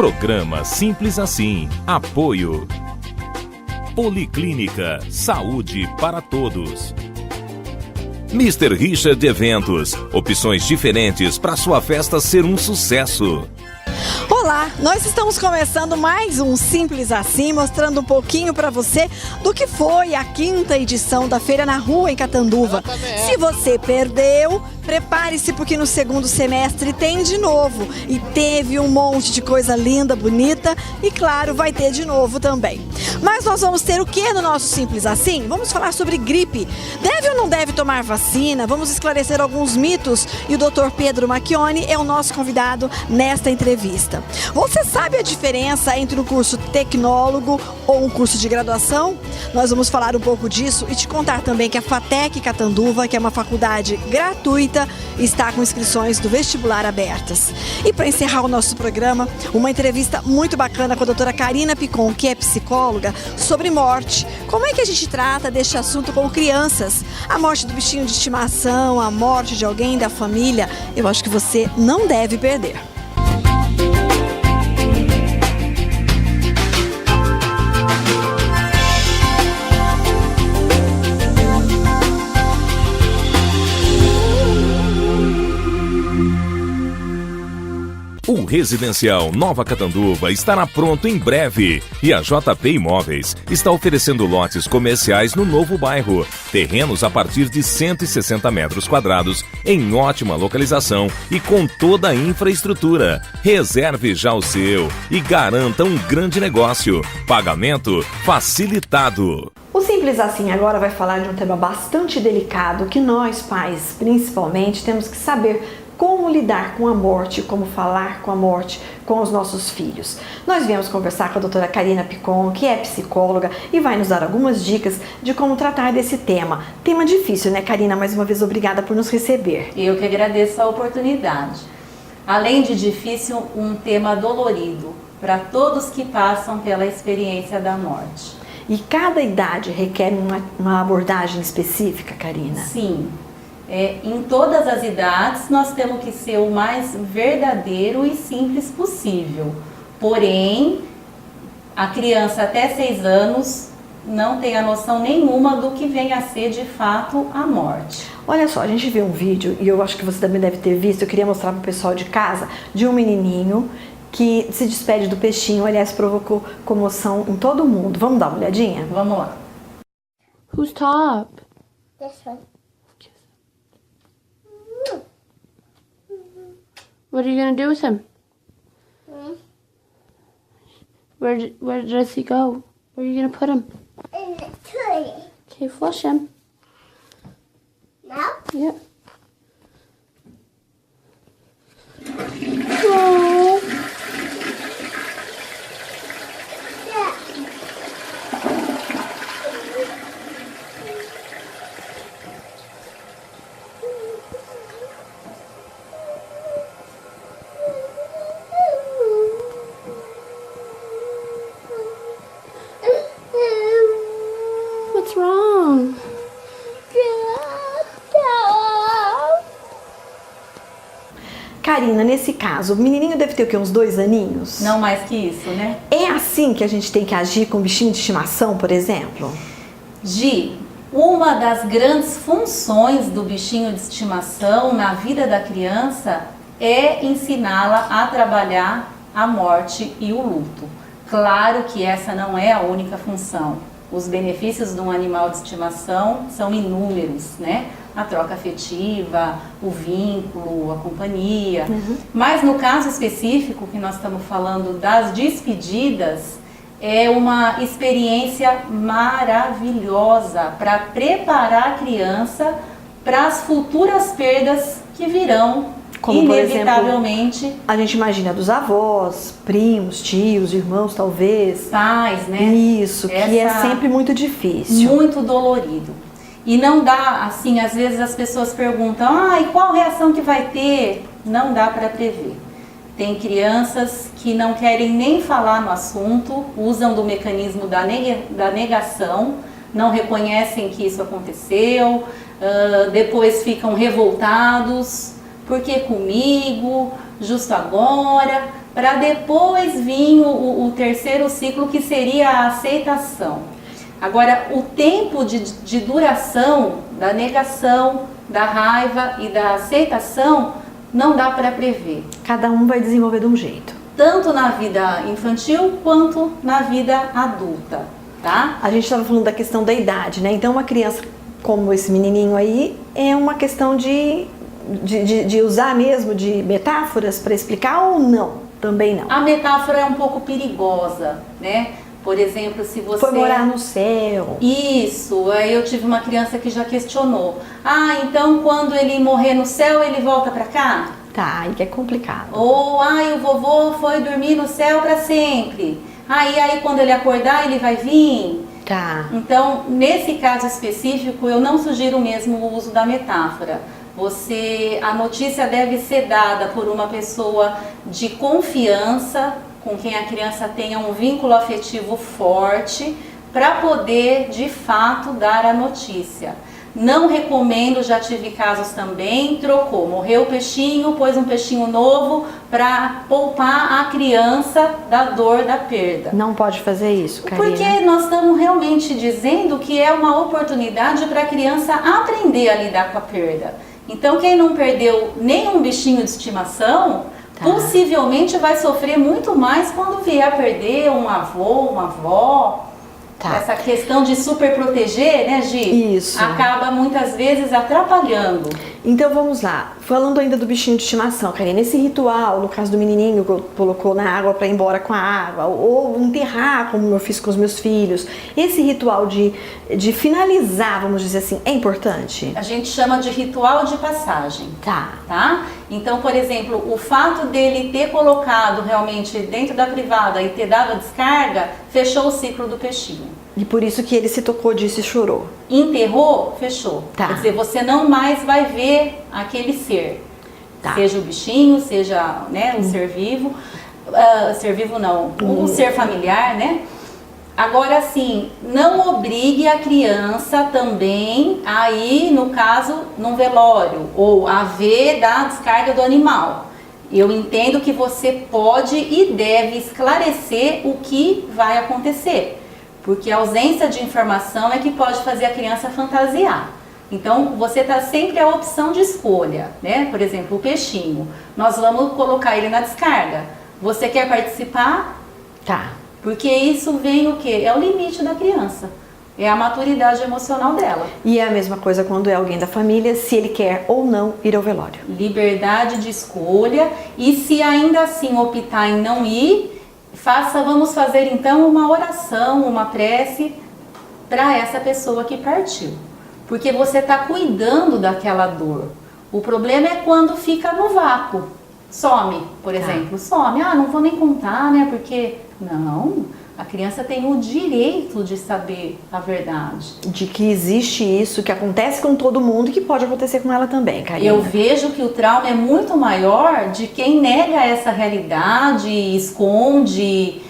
Programa Simples Assim. Apoio. Policlínica. Saúde para todos. Mr. Richard Eventos. Opções diferentes para sua festa ser um sucesso. Olá, nós estamos começando mais um Simples Assim, mostrando um pouquinho para você do que foi a 5ª edição da Feira na Rua em Catanduva. Se você perdeu, prepare-se porque no segundo semestre tem de novo. E teve um monte de coisa linda, bonita e claro, vai ter de novo também. Mas nós vamos ter o que no nosso Simples Assim? Vamos falar sobre gripe. Deve ou não deve tomar vacina? Vamos esclarecer alguns mitos e o Dr. Pedro Macchione é o nosso convidado nesta entrevista. Você sabe a diferença entre um curso tecnólogo ou um curso de graduação? Nós vamos falar um pouco disso e te contar também que a FATEC Catanduva, que é uma faculdade gratuita, está com inscrições do vestibular abertas. E para encerrar o nosso programa, uma entrevista muito bacana com a doutora Karina Picon, que é psicóloga, sobre morte. Como é que a gente trata deste assunto com crianças? A morte do bichinho de estimação, a morte de alguém da família, eu acho que você não deve perder. O Residencial Nova Catanduva estará pronto em breve e a JP Imóveis está oferecendo lotes comerciais no novo bairro. Terrenos a partir de 160 metros quadrados em ótima localização e com toda a infraestrutura. Reserve já o seu e garanta um grande negócio. Pagamento facilitado. O Simples Assim agora vai falar de um tema bastante delicado que nós, pais, principalmente, temos que saber como lidar com a morte, como falar com a morte com os nossos filhos. Nós viemos conversar com a doutora Karina Picon, que é psicóloga e vai nos dar algumas dicas de como tratar desse tema. Tema difícil, né, Karina? Mais uma vez, obrigada por nos receber. Eu que agradeço a oportunidade. Além de difícil, um tema dolorido para todos que passam pela experiência da morte. E cada idade requer uma abordagem específica, Karina? Sim. Em todas as idades, nós temos que ser o mais verdadeiro e simples possível. Porém, a criança até 6 anos não tem a noção nenhuma do que vem a ser de fato a morte. Olha só, a gente viu um vídeo, e eu acho que você também deve ter visto, eu queria mostrar para o pessoal de casa, de um menininho que se despede do peixinho, aliás, provocou comoção em todo mundo. Vamos dar uma olhadinha? Vamos lá. Who's top? This one. What are you gonna do with him? Where does he go? Where are you gonna put him? In the tree. Okay, flush him. Now? Yep. Oh. Yeah. What's wrong? Karina, nesse caso, o menininho deve ter o quê? Uns 2 aninhos? Não mais que isso, né? É assim que a gente tem que agir com um bichinho de estimação, por exemplo? Gi, uma das grandes funções do bichinho de estimação na vida da criança é ensiná-la a trabalhar a morte e o luto. Claro que essa não é a única função. Os benefícios de um animal de estimação são inúmeros, né? A troca afetiva, o vínculo, a companhia. Mas no caso específico que nós estamos falando das despedidas, é uma experiência maravilhosa para preparar a criança para as futuras perdas que virão. Como, inevitavelmente, por exemplo, a gente imagina dos avós, primos, tios, irmãos, talvez. Pais, né? Isso, que é sempre muito difícil. Muito dolorido. E não dá, assim, às vezes as pessoas perguntam, e qual reação que vai ter? Não dá para prever. Tem crianças que não querem nem falar no assunto, usam do mecanismo da negação, não reconhecem que isso aconteceu, depois ficam revoltados. Por que comigo? Justo agora? para depois vir o terceiro ciclo, que seria a aceitação. Agora, o tempo de duração da negação, da raiva e da aceitação não dá para prever. Cada um vai desenvolver de um jeito. Tanto na vida infantil quanto na vida adulta, tá? A gente estava falando da questão da idade, né? Então, uma criança como esse menininho aí, é uma questão de usar mesmo de metáforas para explicar ou não? Também não. A metáfora é um pouco perigosa, né? Por exemplo, se você... Foi morar no céu. Isso, aí eu tive uma criança que já questionou. Ah, então quando ele morrer no céu, ele volta para cá? Tá, aí que é complicado. Ou, o vovô foi dormir no céu para sempre. Aí quando ele acordar, ele vai vir? Tá. Então, nesse caso específico, eu não sugiro mesmo o uso da metáfora. A notícia deve ser dada por uma pessoa de confiança, com quem a criança tenha um vínculo afetivo forte, para poder, de fato, dar a notícia. Não recomendo, já tive casos também, trocou, morreu o peixinho, pôs um peixinho novo para poupar a criança da dor da perda. Não pode fazer isso, Karina. Porque nós estamos realmente dizendo que é uma oportunidade para a criança aprender a lidar com a perda. Então, quem não perdeu nenhum bichinho de estimação, possivelmente vai sofrer muito mais quando vier a perder um avô, uma avó. Tá. Essa questão de super proteger, né, Gi? Isso. Acaba muitas vezes atrapalhando. Então vamos lá, falando ainda do bichinho de estimação, Karina, esse ritual, no caso do menininho que colocou na água para ir embora com a água, ou enterrar, como eu fiz com os meus filhos, esse ritual de finalizar, vamos dizer assim, é importante? A gente chama de ritual de passagem. Tá? Então, por exemplo, o fato dele ter colocado realmente dentro da privada e ter dado a descarga, fechou o ciclo do peixinho. E por isso que ele se tocou disso e chorou. Enterrou, fechou. Tá. Quer dizer, você não mais vai ver aquele ser. Tá. Seja o bichinho, seja, né, um ser vivo. Ser vivo não, um ser familiar, né? Agora sim, não obrigue a criança também a ir, no caso, num velório ou a ver da descarga do animal. Eu entendo que você pode e deve esclarecer o que vai acontecer. Porque a ausência de informação é que pode fazer a criança fantasiar. Então, você está sempre a opção de escolha, né? Por exemplo, o peixinho. Nós vamos colocar ele na descarga. Você quer participar? Tá. Porque isso vem o quê? É o limite da criança. É a maturidade emocional dela. E é a mesma coisa quando é alguém da família, se ele quer ou não ir ao velório. Liberdade de escolha. E se ainda assim optar em não ir, vamos fazer então uma oração, uma prece para essa pessoa que partiu. Porque você está cuidando daquela dor. O problema é quando fica no vácuo. Some, por exemplo, some. Não vou nem contar, né? Porque, não, a criança tem o direito de saber a verdade. De que existe isso, que acontece com todo mundo e que pode acontecer com ela também, Karina. Eu vejo que o trauma é muito maior de quem nega essa realidade, esconde,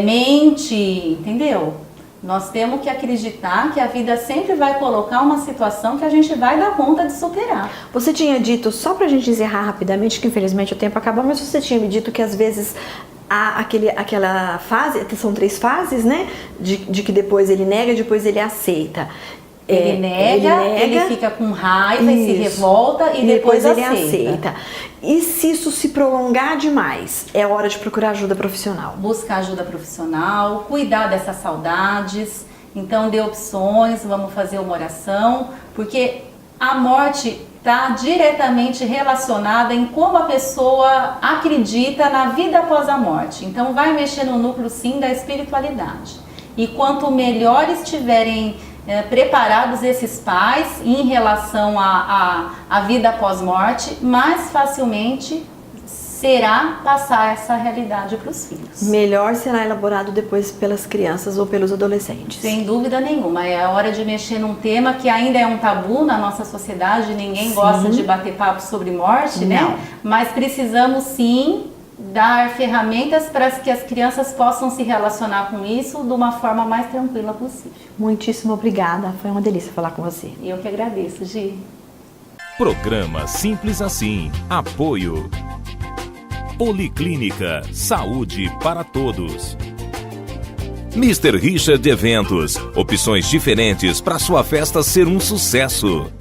mente, entendeu? Nós temos que acreditar que a vida sempre vai colocar uma situação que a gente vai dar conta de superar. Você tinha dito, só pra gente encerrar rapidamente, que infelizmente o tempo acabou, mas você tinha me dito que às vezes há aquela fase, são 3 fases, né? De que depois ele nega, depois ele aceita. Ele nega, ele fica com raiva e se revolta e depois ele aceita. E se isso se prolongar demais, é hora de procurar ajuda profissional? Buscar ajuda profissional, cuidar dessas saudades. Então dê opções, vamos fazer uma oração, porque a morte está diretamente relacionada em como a pessoa acredita na vida após a morte. Então vai mexer no núcleo sim da espiritualidade. E quanto melhor estiverem preparados esses pais em relação à vida após morte, mais facilmente será passar essa realidade para os filhos. Melhor será elaborado depois pelas crianças ou pelos adolescentes. Sem dúvida nenhuma. É a hora de mexer num tema que ainda é um tabu na nossa sociedade. Ninguém gosta de bater papo sobre morte, né? Mas precisamos sim dar ferramentas para que as crianças possam se relacionar com isso de uma forma mais tranquila possível. Muitíssimo obrigada. Foi uma delícia falar com você. Eu que agradeço, Gi. Programa Simples Assim. Apoio Policlínica, saúde para todos. Mr. Richard Eventos, opções diferentes para sua festa ser um sucesso.